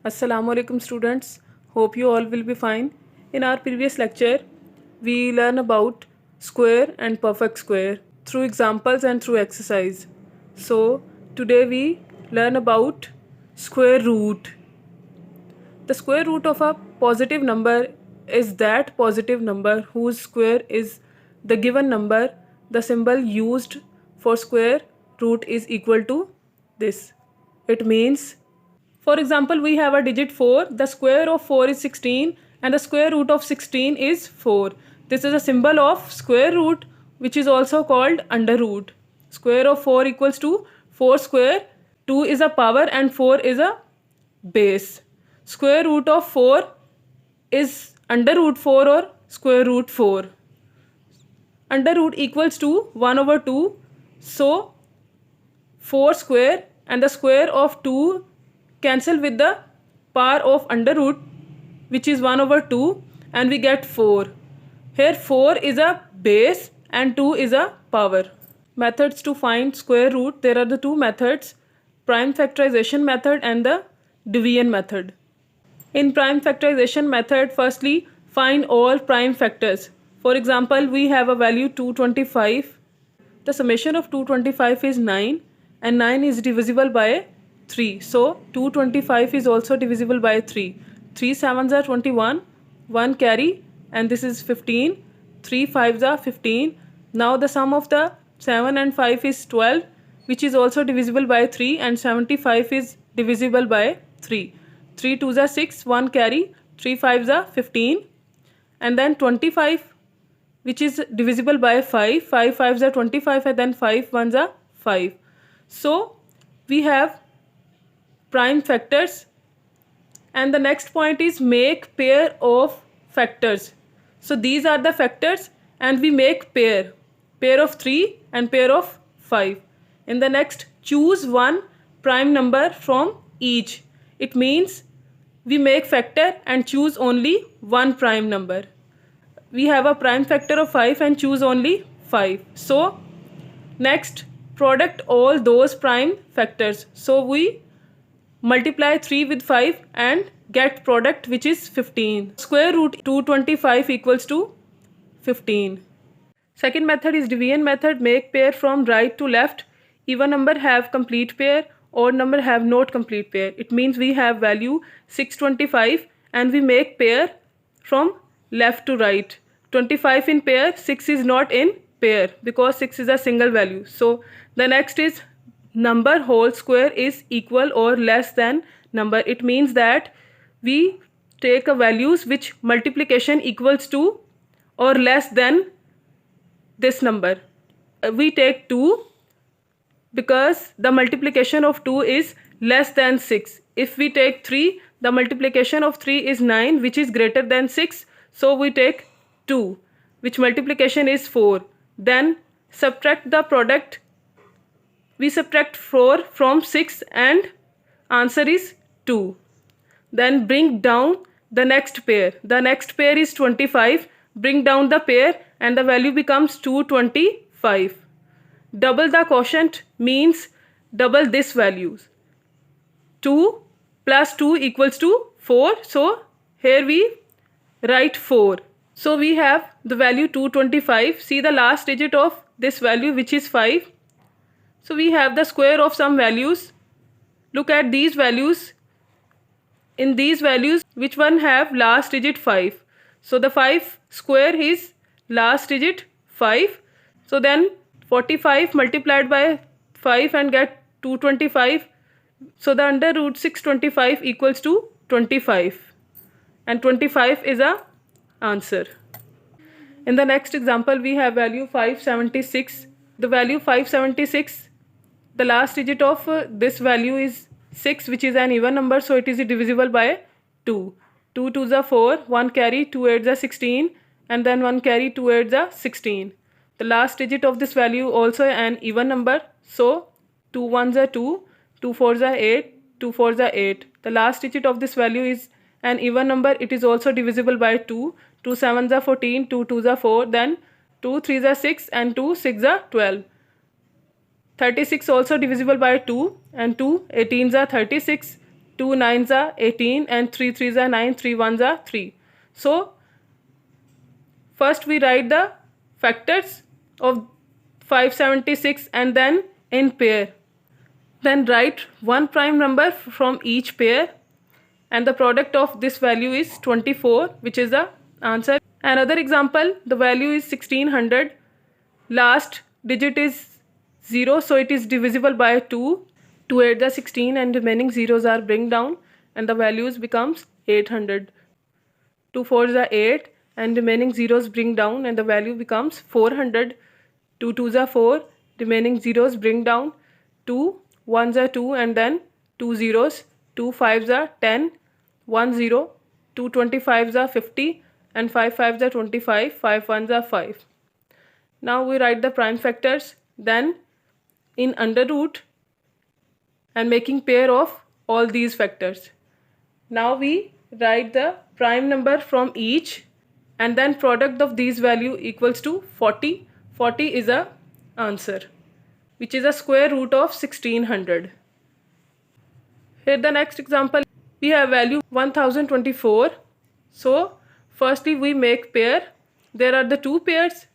Assalamu alaikum students. Hope you all will be fine. In our previous lecture, we learn about square and perfect square through examples and through exercise. So today we learn about square root. The square root of a positive number is that positive number whose square is the given number. The symbol used for square root is equal to this. It means, for example, we have a digit 4. The square of 4 is 16 and the square root of 16 is 4. This is a symbol of square root, which is also called under root. Square of 4 equals to 4 square. 2 is a power and 4 is a base. Square root of 4 is under root 4 or square root 4. Under root equals to 1 over 2. So 4 square and the square of 2 cancel with the power of under root, which is 1 over 2, and we get 4. Here 4 is a base and 2 is a power. Methods to find square root. There are the two methods, prime factorization method and the division method. In prime factorization method, firstly find all prime factors. For example, we have a value 225. The summation of 225 is 9 and 9 is divisible by 3. So 225 is also divisible by 3. 3 sevens are 21, 1 carry, and this is 15. 3 fives are 15. Now the sum of the 7 and 5 is 12, which is also divisible by 3, and 75 is divisible by 3. 3 twos are 6, 1 carry, 3 fives are 15, and then 25, which is divisible by 5. 5 fives are 25, and then 5 ones are 5. So we have prime factors, and the next point is make pair of factors. So these are the factors and we make pair of 3 and pair of 5. In the next, choose one prime number from each. It means we make factor and choose only one prime number. We have a prime factor of 5 and choose only 5. So next, product all those prime factors. So we multiply 3 with 5 and get product, which is 15. Square root 225 equals to 15. Second method is division method. Make pair from right to left. Even number have complete pair, odd number have not complete pair. It means we have value 625 and we make pair from left to right. 25 in pair, 6 is not in pair because 6 is a single value. So the next is number whole square is equal or less than number. It means that we take a values which multiplication equals to or less than this number. We take 2 because the multiplication of 2 is less than 6. If we take 3, the multiplication of 3 is 9, which is greater than 6. So we take 2, which multiplication is 4. Then subtract the product. We subtract 4 from 6 and answer is 2. Then bring down the next pair. The next pair is 25. Bring down the pair and the value becomes 225. Double the quotient means double this values. 2 plus 2 equals to 4. So here we write 4. So we have the value 225. See the last digit of this value, which is 5. So we have the square of some values. Look at these values. In these values, which one have last digit 5? So the 5 square is last digit 5. So then 45 multiplied by 5 and get 225. So the under root 625 equals to 25. And 25 is a answer. In the next example, we have value 576. The value 576, the last digit of this value is 6, which is an even number, so it is divisible by 2. 2 twos are 4, 1 carry, 2 eights are 16, and then 1 carry, 2 eights are 16. The last digit of this value also an even number, so 2 ones are 2, 2 fours are 8, 2 fours are 8. The last digit of this value is an even number, it is also divisible by 2. 2 sevens are 14, 2 twos are 4, then 2 threes are 6 and 2 6 are 12. 36 also divisible by 2 and 2 18s are 36. 2 9s are 18 and 3 3s are 9, 3 1s are 3. So first we write the factors of 576 and then in pair. Then write one prime number from each pair, and the product of this value is 24, which is the answer. Another example, the value is 1600. Last digit is 0, so it is divisible by 2. 2 8 the 16 and remaining zeros are bring down and the values becomes 800. 2 4 the 8 and remaining zeros bring down and the value becomes 400. 2 2 the 4, remaining zeros bring down. 2 1s are 2 and then 2 zeros. 2 5s are 10, 1 0. 2 25s are 50 and 5 5s are 25, 5 1s are 5. Now we write the prime factors, then in under root and making pair of all these factors. Now we write the prime number from each and then product of these value equals to 40. 40 is a answer, which is a square root of 1600. Here the next example, we have value 1024. So firstly we make pair. There are the two pairs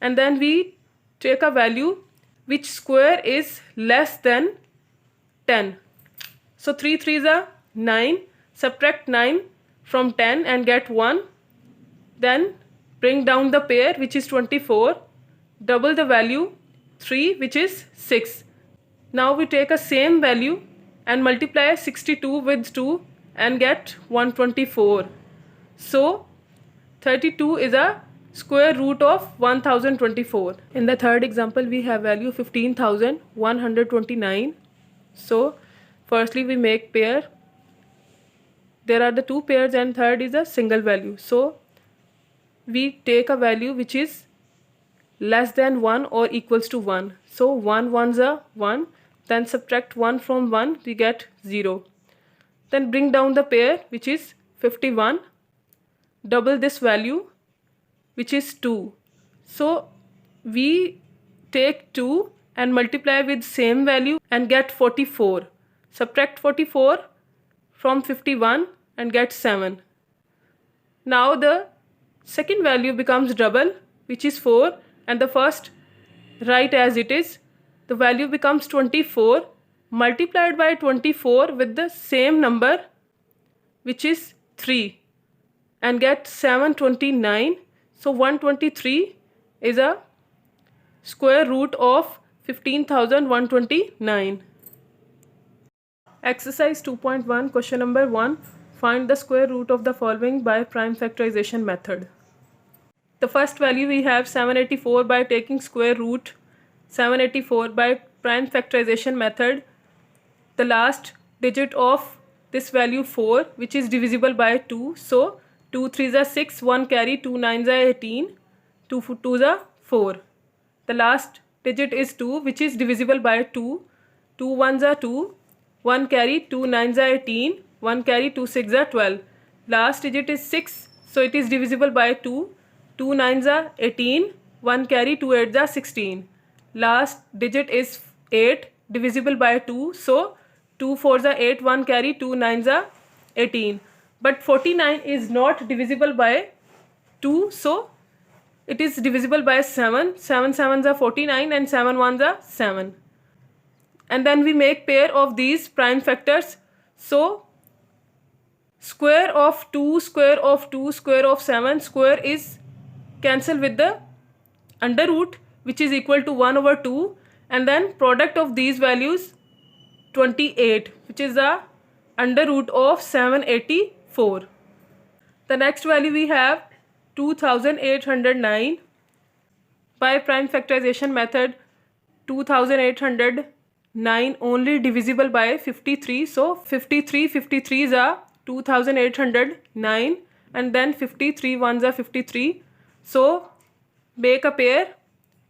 and then we take a value which square is less than 10. So 3 3s are 9. Subtract 9 from 10 and get 1. Then bring down the pair which is 24. Double the value 3 which is 6. Now we take a same value and multiply 62 with 2 and get 124. So 32 is a square root of 1024. In the third example we have value 15,129. So firstly we make pair. There are the two pairs and third is a single value. So we take a value which is less than 1 or equals to 1. So 1 1s are 1. Then subtract 1 from 1, we get 0. Then bring down the pair which is 51. Double this value which is 2. So we take 2 and multiply with same value and get 44. Subtract 44 from 51 and get 7. Now the second value becomes double which is 4 and the first write as it is. The value becomes 24 multiplied by 24 with the same number which is 3 and get 729. So 123 is a square root of 15,129. Exercise 2.1, question number 1. Find the square root of the following by prime factorization method. The first value we have 784 by taking square root 784 by prime factorization method. The last digit of this value 4 which is divisible by 2. So 2 3s are 6, 1 carry, 2 9s are 18, 2 2s are 4. The last digit is 2 which is divisible by 2. 2 1s are 2, 1 carry, 2 9s are 18, 1 carry, 2 6s are 12. Last digit is 6, so it is divisible by 2. 2 9s are 18, 1 carry, 2 8s are 16. Last digit is 8, divisible by 2. So 2 4s are 8, 1 carry, 2 9s are 18. But 49 is not divisible by 2, so it is divisible by 7. 7 7s are 49 and 7 1s are 7. And then we make pair of these prime factors. So square of 2, square of 2, square of 7, square is cancel with the under root which is equal to 1 over 2 and then product of these values 28 which is the under root of 784. The next value we have 2809 by prime factorization method. 2809 only divisible by 53. So 53s are 2809 and then 53 ones are 53. So make a pair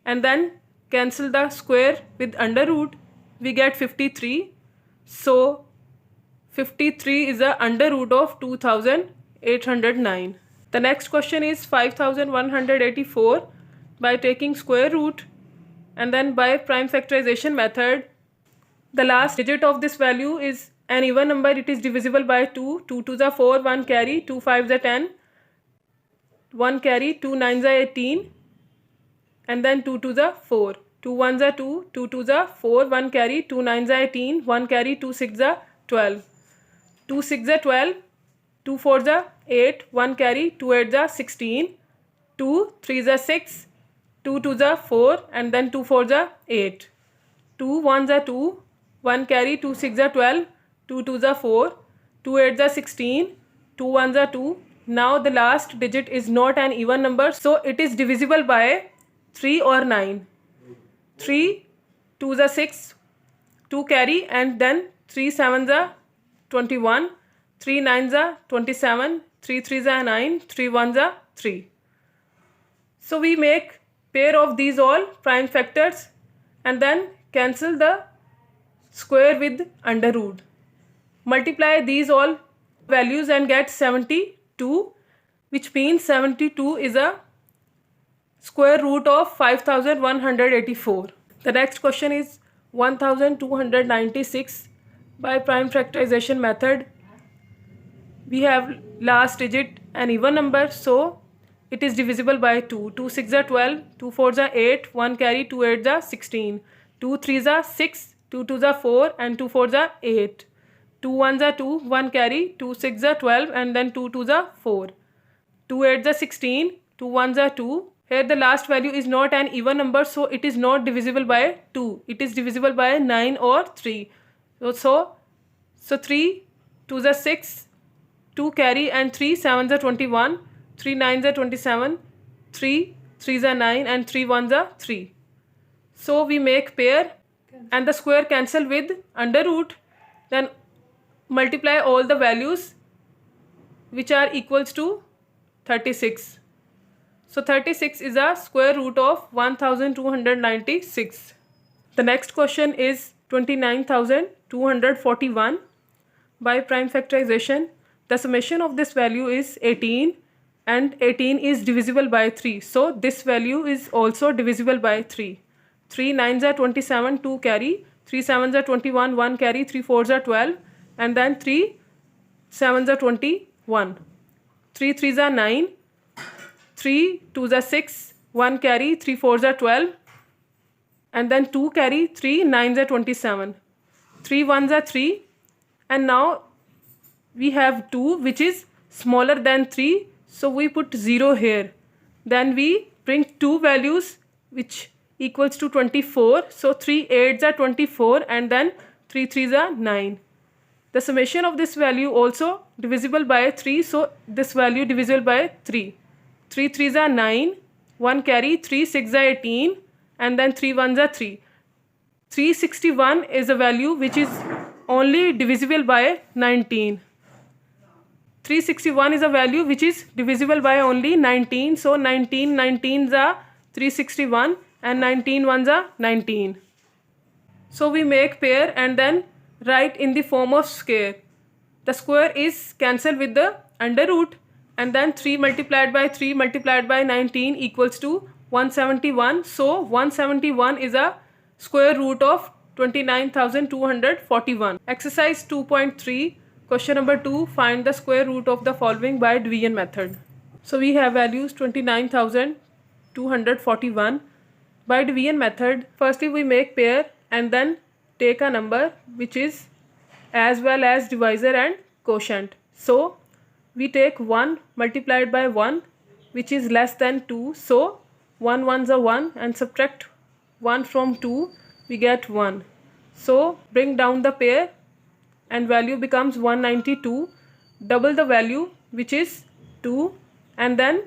and then cancel the square with under root. We get 53. So 53 is the under root of 2809. The next question is 5184 by taking square root and then by prime factorization method. The last digit of this value is an even number, it is divisible by 2. 2 to the 4, 1 carry, 2 5 the 10, 1 carry, 2 9 the 18, and then 2 to the 4. 2 1 the 2, 2 to the 4, 1 carry, 2 9 the 18, 1 carry, 2 6 the 12, 2 6 the 12, 2 4 the 8, 1 carry, 2 8 the 16, 2 3 the 6, 2 2 the 4, and then 2 4 the 8, 2 1 the 2, 1 carry, 2 6 the 12, 2 2 the 4, 2 8 the 16, 2 1 the 2. Now the last digit is not an even number, so it is divisible by 3 or 9. 3 2 the 6, 2 carry, and then 3 7 the 21, 3 9 the 27, 3 3 the 9, 3 1 the 3. So we make pair of these all prime factors and then cancel the square with under root. Multiply these all values and get 72, which means 72 is a square root of 5184. The next question is 1296 by prime factorization method. We have last digit an even number, so it is divisible by 2. 2 6 are 12, 2 4 are 8, 1 carry, 2 8 are 16, 2 3 are 6, 2 2 are 4, and 2 4 are 8. 2 1 are 2, 1 carry, 2 6 are 12, and then 2 2 are 4. 2 8 are 16, 2 1 are 2. Here the last value is not an even number, so it is not divisible by 2. It is divisible by 9 or 3. So 3 2 are 6, 2 carry, and 3 7 are 21, 3 9 are 27, 3 3 are 9, and 3 1 are 3. So we make pair and the square cancel with under root. Then multiply all the values which are equals to 36. So 36 is a square root of 1296. The next question is 29,241 by prime factorization. The summation of this value is 18 and 18 is divisible by 3. So this value is also divisible by 3. 3 9s are 27, 2 carry, 3 7s are 21, 1 carry, 3 4s are 12, and then 3 7s are 21. 3 3s are 9, 3 2s are 6, 1 carry, 3 4s are 12, and then 2 carry, 3 9s are 27, 3 1s are 3, and now we have 2 which is smaller than 3, so we put 0 here. Then we bring two values which equals to 24, so 3 8s are 24, and then 3 3s are 9. The summation of this value also divisible by 3, so this value divisible by 3. 3 3s are 9, 1 carry, 3 6 are 18, and then 3 1s are 3. 361 is a value which is only divisible by 19. 361 is a value which is divisible by only 19, so 19 19s are 361 and 19 1s are 19. So we make pair and then write in the form of square. The square is cancelled with the under root, and then 3 multiplied by 3 multiplied by 19 equals to 171. So 171 is a square root of 29,241. Exercise 2.3, question number 2, find the square root of the following by division method. So we have values 29,241. By division method, firstly we make pair and then take a number which is as well as divisor and quotient. So we take 1 multiplied by 1 which is less than 2. So 1 1s are 1, and subtract 1 from 2, we get 1. So bring down the pair and value becomes 192. Double the value which is 2, and then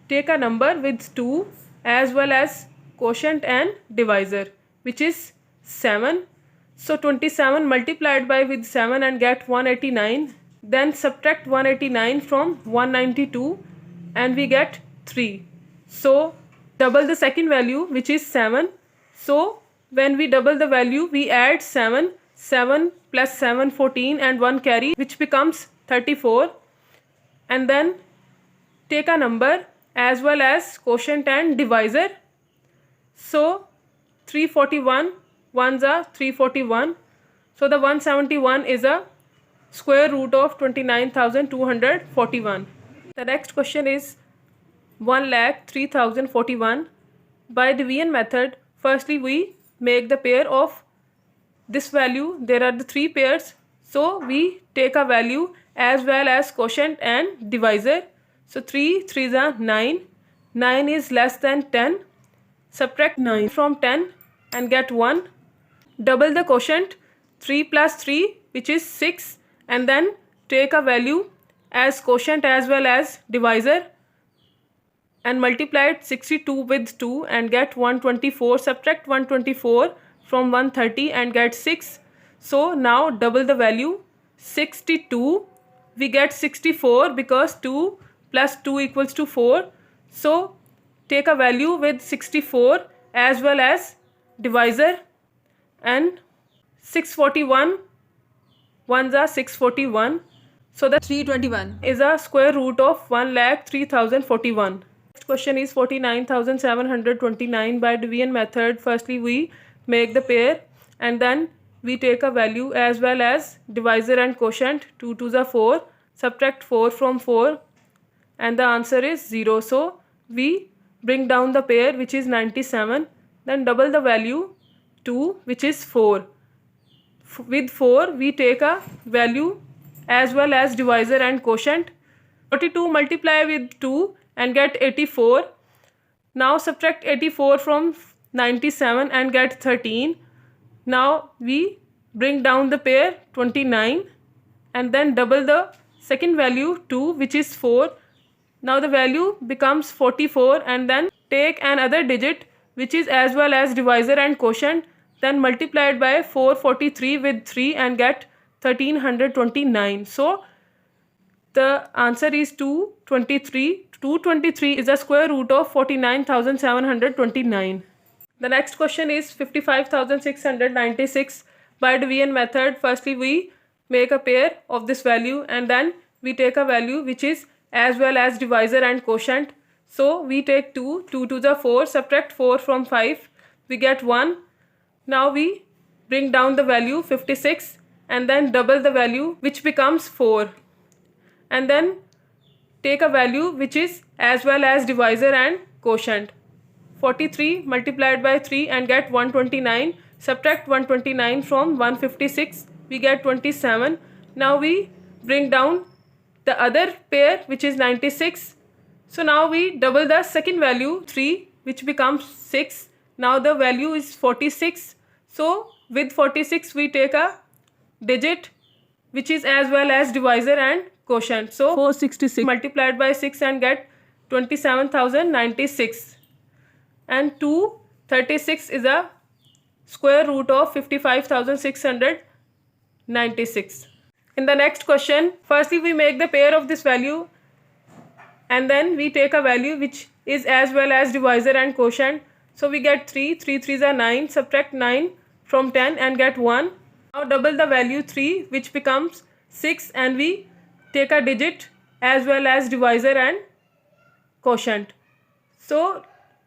take a number with 2 as well as quotient and divisor which is 7. So 27 multiplied by with 7 and get 189. Then subtract 189 from 192 and we get 3. So double the second value which is 7. So when we double the value, we add 7. 7 plus 7 14 and 1 carry which becomes 34. And then take a number as well as quotient and divisor. So 341 ones are 341. So the 171 is a square root of 29,241. The next question is 1,03,041. By division method, firstly we make the pair of this value. There are the three pairs, so we take a value as well as quotient and divisor. So 3 3s are 9. 9 is less than 10. Subtract 9 from 10 and get 1. Double the quotient, 3 plus 3, which is 6, and then take a value as quotient as well as divisor and multiply 62 with 2 and get 124. Subtract 124 from 130 and get 6. So now double the value, 62, we get 64 because 2 plus 2 equals to 4. So take a value with 64 as well as divisor, and 641, ones are 641. So the 321 is a square root of 1,03,041. Next question is 49,729. By division method, firstly we make the pair and then we take a value as well as divisor and quotient. 2 2s are 4. Subtract 4 from 4 and the answer is 0. So we bring down the pair, which is 97. Then double the value, 2, which is 4. With 4 we take a value as well as divisor and quotient. 42 multiply with 2 and get 84. Now subtract 84 from 97 and get 13. Now we bring down the pair, 29, and then double the second value, 2, which is 4. Now the value becomes 44, and then take another digit which is as well as divisor and quotient, then multiply it by 443 with 3 and get 1329. So the answer is 223. 223 is a square root of 49,729. The next question is 55,696. By division method, firstly we make a pair of this value and then we take a value which is as well as divisor and quotient. So we take 2, 2 to the 4, subtract 4 from 5, we get 1. Now we bring down the value, 56, and then double the value, which becomes 4. And then take a value which is as well as divisor and quotient. 43 multiplied by 3 and get 129. Subtract 129 from 156, we get 27. Now we bring down the other pair, which is 96. So now we double the second value, 3, which becomes 6. Now the value is 46. So with 46 we take a digit which is as well as divisor and quotient. So 466 multiplied by 6 and get 27,096. And 236 is a square root of 55,696. In the next question, firstly we make the pair of this value and then we take a value which is as well as divisor and quotient. So we get 3, 3 3s are 9, subtract 9 from 10 and get 1. Now double the value, 3, which becomes 6, and we take a digit as well as divisor and quotient. So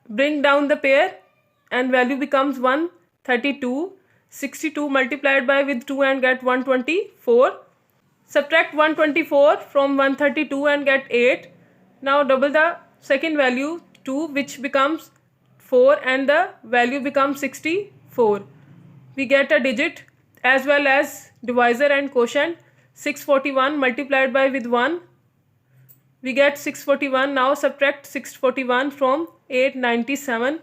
bring down the pair and value becomes 132. 62 multiplied by with 2 and get 124. Subtract 124 from 132 and get 8. Now double the second value, 2, which becomes 4, and the value becomes 64. We get a digit as well as divisor and quotient. 641 multiplied by with 1, we get 641. Now subtract 641 from 897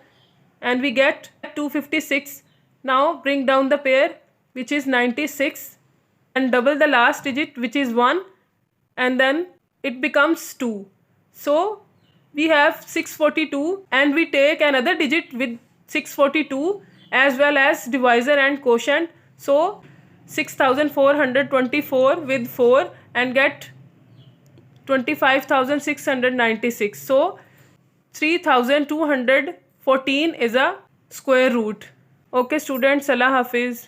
and we get 256. Now bring down the pair, which is 96, and double the last digit, which is 1, and then it becomes 2. So we have 642 and we take another digit with 642 as well as divisor and quotient. So 6,424 with 4 and get 25,696. So 3,214 is a square root. Okay students, Allah Hafiz.